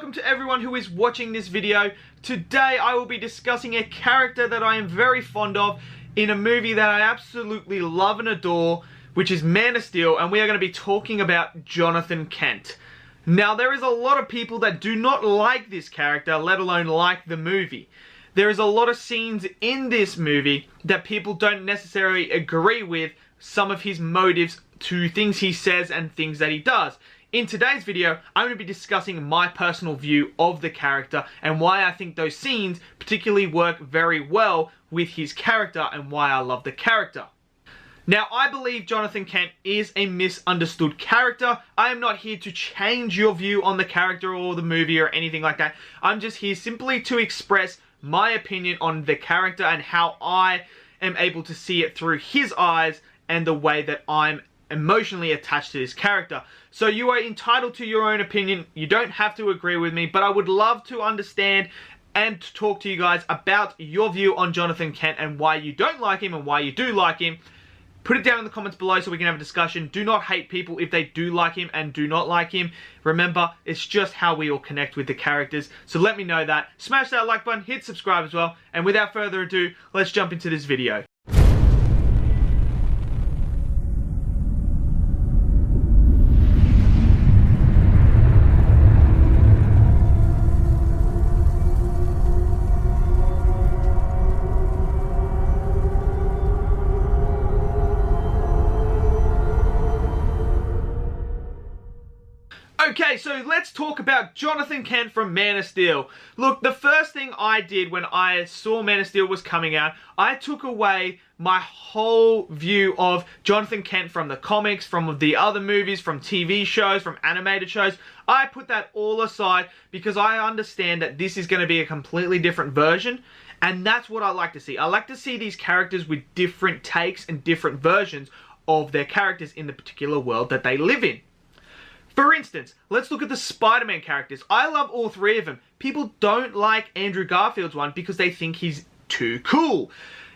welcome to everyone who is watching this video. Today I will be discussing a character that I am very fond of in a movie that I absolutely love and adore, which is Man of Steel, and we are going to be talking about Jonathan Kent. Now, there is a lot of people that do not like this character, let alone like the movie. There is a lot of scenes in this movie that people don't necessarily agree with some of his motives to things he says and things that he does. In today's video, I'm going to be discussing my personal view of the character and why I think those scenes particularly work very well with his character and why I love the character. Now, I believe Jonathan Kent is a misunderstood character. I am not here to change your view on the character or the movie or anything like that. I'm just here simply to express my opinion on the character and how I am able to see it through his eyes and the way that I'm emotionally attached to this character. So you are entitled to your own opinion. You don't have to agree with me, but I would love to understand and to talk to you guys about your view on Jonathan Kent and why you don't like him and why you do like him. Put it down in the comments below so we can have a discussion. Do not hate people if they do like him and do not like him. Remember, it's just how we all connect with the characters. So let me know that. Smash that like button, hit subscribe as well. And without further ado, let's jump into this video. Okay, so let's talk about Jonathan Kent from Man of Steel. Look, the first thing I did when I saw Man of Steel was coming out, I took away my whole view of Jonathan Kent from the comics, from the other movies, from TV shows, from animated shows. I put that all aside because I understand that this is going to be a completely different version, and that's what I like to see. I like to see these characters with different takes and different versions of their characters in the particular world that they live in. For instance, let's look at the Spider-Man characters. I love all three of them. People don't like Andrew Garfield's one because they think he's too cool.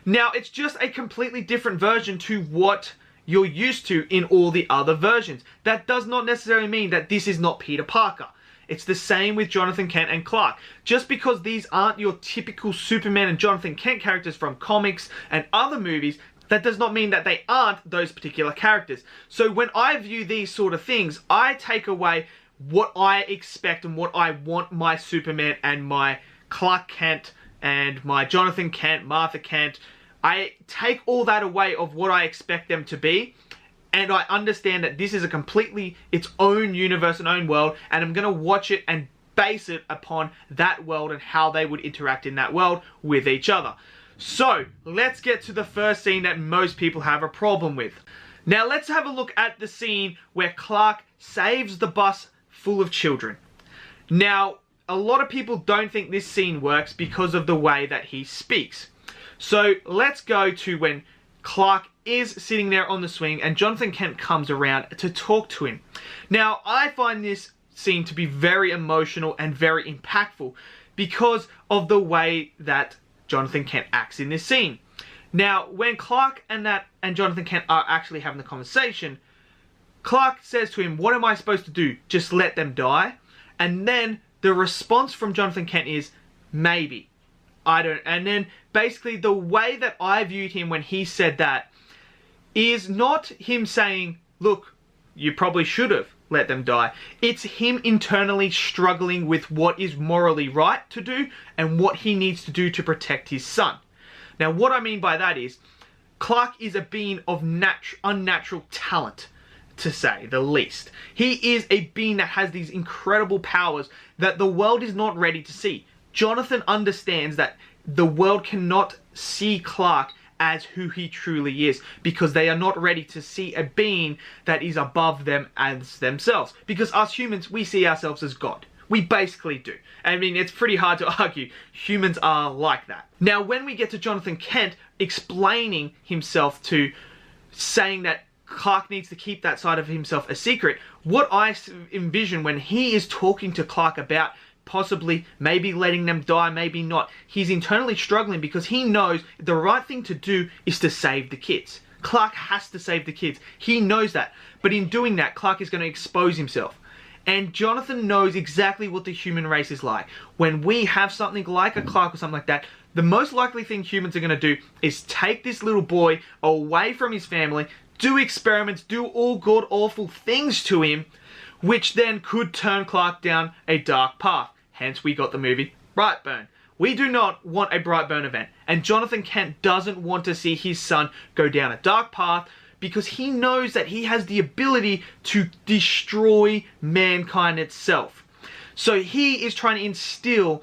Now, it's just a completely different version to what you're used to in all the other versions. That does not necessarily mean that this is not Peter Parker. It's the same with Jonathan Kent and Clark. Just because these aren't your typical Superman and Jonathan Kent characters from comics and other movies, that does not mean that they aren't those particular characters. So when I view these sort of things, I take away what I expect and what I want my Superman and my Clark Kent and my Jonathan Kent, Martha Kent. I take all that away of what I expect them to be, and I understand that this is a completely its own universe and own world, and I'm going to watch it and base it upon that world and how they would interact in that world with each other. So, let's get to the first scene that most people have a problem with. Now, let's have a look at the scene where Clark saves the bus full of children. Now, a lot of people don't think this scene works because of the way that he speaks. So, let's go to when Clark is sitting there on the swing and Jonathan Kent comes around to talk to him. Now, I find this scene to be very emotional and very impactful because of the way that Jonathan Kent acts in this scene. Now, when Clark and Jonathan Kent are actually having the conversation, Clark says to him, "What am I supposed to do? Just let them die?" And then the response from Jonathan Kent is, "Maybe. I don't." And then basically the way that I viewed him when he said that is not him saying, "Look, you probably should have let them die." It's him internally struggling with what is morally right to do and what he needs to do to protect his son. Now, what I mean by that is, Clark is a being of unnatural talent, to say the least. He is a being that has these incredible powers that the world is not ready to see. Jonathan understands that the world cannot see Clark as who he truly is because they are not ready to see a being that is above them as themselves. Because us humans, we see ourselves as God. We basically do. I mean, it's pretty hard to argue. Humans are like that. Now, when we get to Jonathan Kent explaining himself to saying that Clark needs to keep that side of himself a secret, what I envision when he is talking to Clark about possibly, maybe letting them die, maybe not. He's internally struggling because he knows the right thing to do is to save the kids. Clark has to save the kids. He knows that. But in doing that, Clark is going to expose himself. And Jonathan knows exactly what the human race is like. When we have something like a Clark or something like that, the most likely thing humans are going to do is take this little boy away from his family, do experiments, do all god awful things to him, which then could turn Clark down a dark path. Hence we got the movie Brightburn. We do not want a Brightburn event, and Jonathan Kent doesn't want to see his son go down a dark path because he knows that he has the ability to destroy mankind itself. So he is trying to instill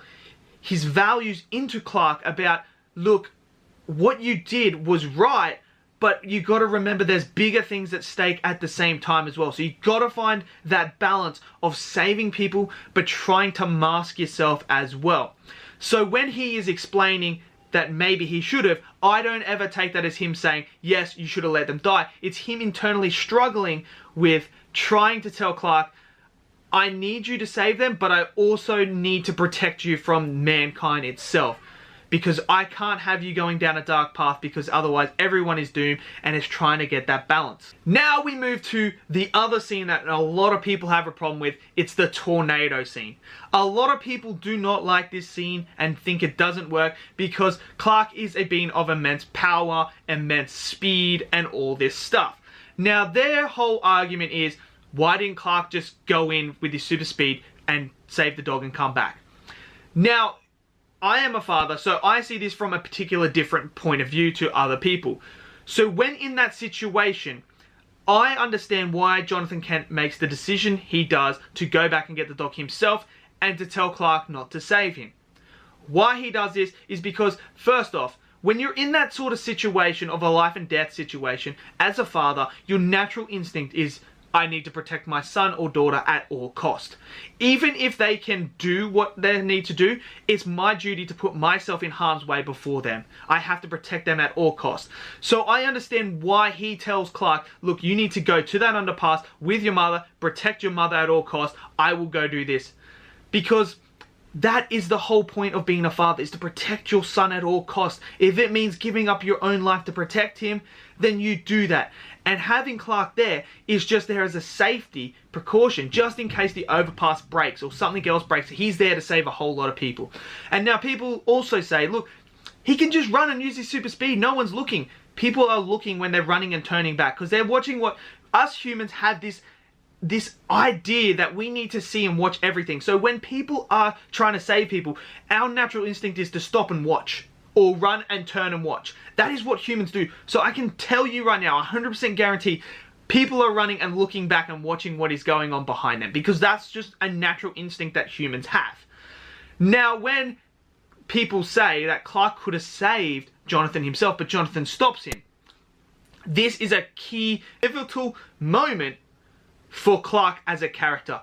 his values into Clark about, look, what you did was right, but you got to remember there's bigger things at stake at the same time as well. So you got to find that balance of saving people but trying to mask yourself as well. So when he is explaining that maybe he should have, I don't ever take that as him saying, yes, you should have let them die. It's him internally struggling with trying to tell Clark, I need you to save them, but I also need to protect you from mankind itself. Because I can't have you going down a dark path, because otherwise everyone is doomed, and is trying to get that balance. Now we move to the other scene that a lot of people have a problem with. It's the tornado scene. A lot of people do not like this scene and think it doesn't work because Clark is a being of immense power, immense speed, and all this stuff. Now their whole argument is, why didn't Clark just go in with his super speed and save the dog and come back? Now, I am a father, so I see this from a particular different point of view to other people. So when in that situation, I understand why Jonathan Kent makes the decision he does to go back and get the dog himself and to tell Clark not to save him. Why he does this is because, first off, when you're in that sort of situation of a life and death situation, as a father, your natural instinct is, I need to protect my son or daughter at all cost. Even if they can do what they need to do, it's my duty to put myself in harm's way before them. I have to protect them at all costs. So I understand why he tells Clark, look, you need to go to that underpass with your mother, protect your mother at all costs. I will go do this. Because that is the whole point of being a father, is to protect your son at all costs. If it means giving up your own life to protect him, then you do that. And having Clark there is just there as a safety precaution, just in case the overpass breaks or something else breaks. He's there to save a whole lot of people. And now people also say, look, he can just run and use his super speed. No one's looking. People are looking when they're running and turning back because they're watching what us humans have this idea that we need to see and watch everything. So when people are trying to save people, our natural instinct is to stop and watch, or run and turn and watch. That is what humans do. So I can tell you right now, 100% guarantee, people are running and looking back and watching what is going on behind them, because that's just a natural instinct that humans have. Now, when people say that Clark could have saved Jonathan himself, but Jonathan stops him, this is a key, pivotal moment for Clark as a character.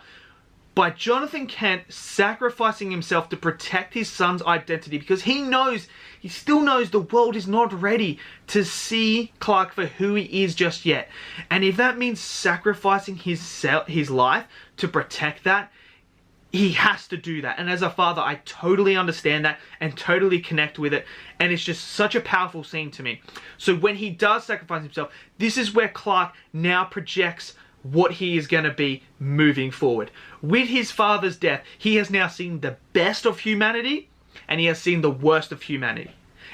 By Jonathan Kent sacrificing himself to protect his son's identity, because he still knows the world is not ready to see Clark for who he is just yet. And if that means sacrificing his life to protect that, he has to do that. And as a father, I totally understand that and totally connect with it. And it's just such a powerful scene to me. So when he does sacrifice himself, this is where Clark now projects what he is going to be moving forward. With his father's death, he has now seen the best of humanity and he has seen the worst of humanity.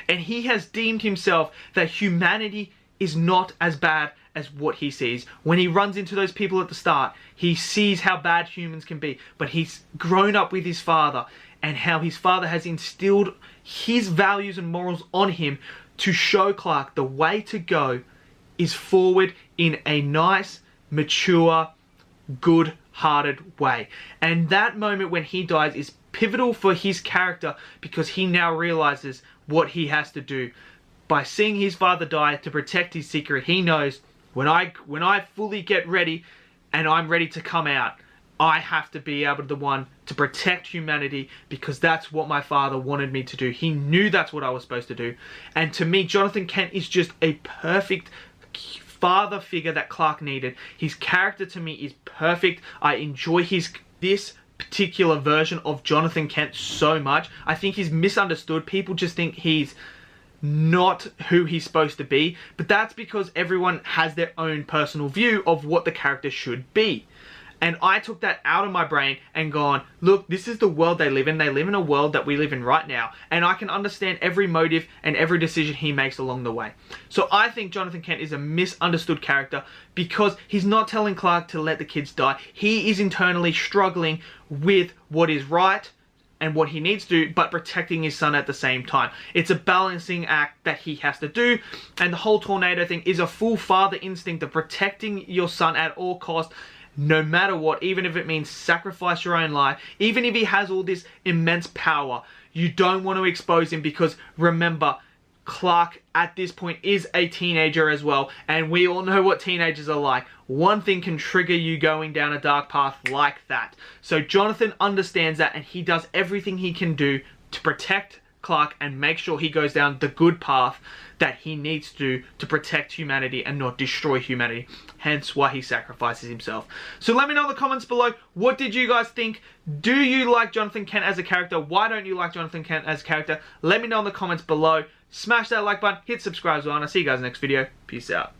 And he has deemed himself that humanity is not as bad as what he sees. When he runs into those people at the start, he sees how bad humans can be. But he's grown up with his father and how his father has instilled his values and morals on him to show Clark the way to go is forward in a nice, mature, good-hearted way. And that moment when he dies is pivotal for his character, because he now realizes what he has to do. By seeing his father die to protect his secret, he knows, when I fully get ready and I'm ready to come out, I have to be able to the one to protect humanity, because that's what my father wanted me to do. He knew that's what I was supposed to do. And to me, Jonathan Kent is just a perfect father figure that Clark needed. His character to me is perfect. I enjoy this particular version of Jonathan Kent so much. I think he's misunderstood. People just think he's not who he's supposed to be, but that's because everyone has their own personal view of what the character should be. And I took that out of my brain and gone, look, this is the world they live in. They live in a world that we live in right now. And I can understand every motive and every decision he makes along the way. So I think Jonathan Kent is a misunderstood character because he's not telling Clark to let the kids die. He is internally struggling with what is right and what he needs to do, but protecting his son at the same time. It's a balancing act that he has to do, and the whole tornado thing is a full father instinct of protecting your son at all costs, no matter what, even if it means sacrifice your own life, even if he has all this immense power. You don't want to expose him because, remember, Clark at this point is a teenager as well, and we all know what teenagers are like. One thing can trigger you going down a dark path like that. So Jonathan understands that, and he does everything he can do to protect Clark and make sure he goes down the good path that he needs to protect humanity and not destroy humanity. Hence why he sacrifices himself. So let me know in the comments below, what did you guys think? Do you like Jonathan Kent as a character? Why don't you like Jonathan Kent as a character? Let me know in the comments below. Smash that like button, hit subscribe as well, and I'll see you guys in the next video. Peace out.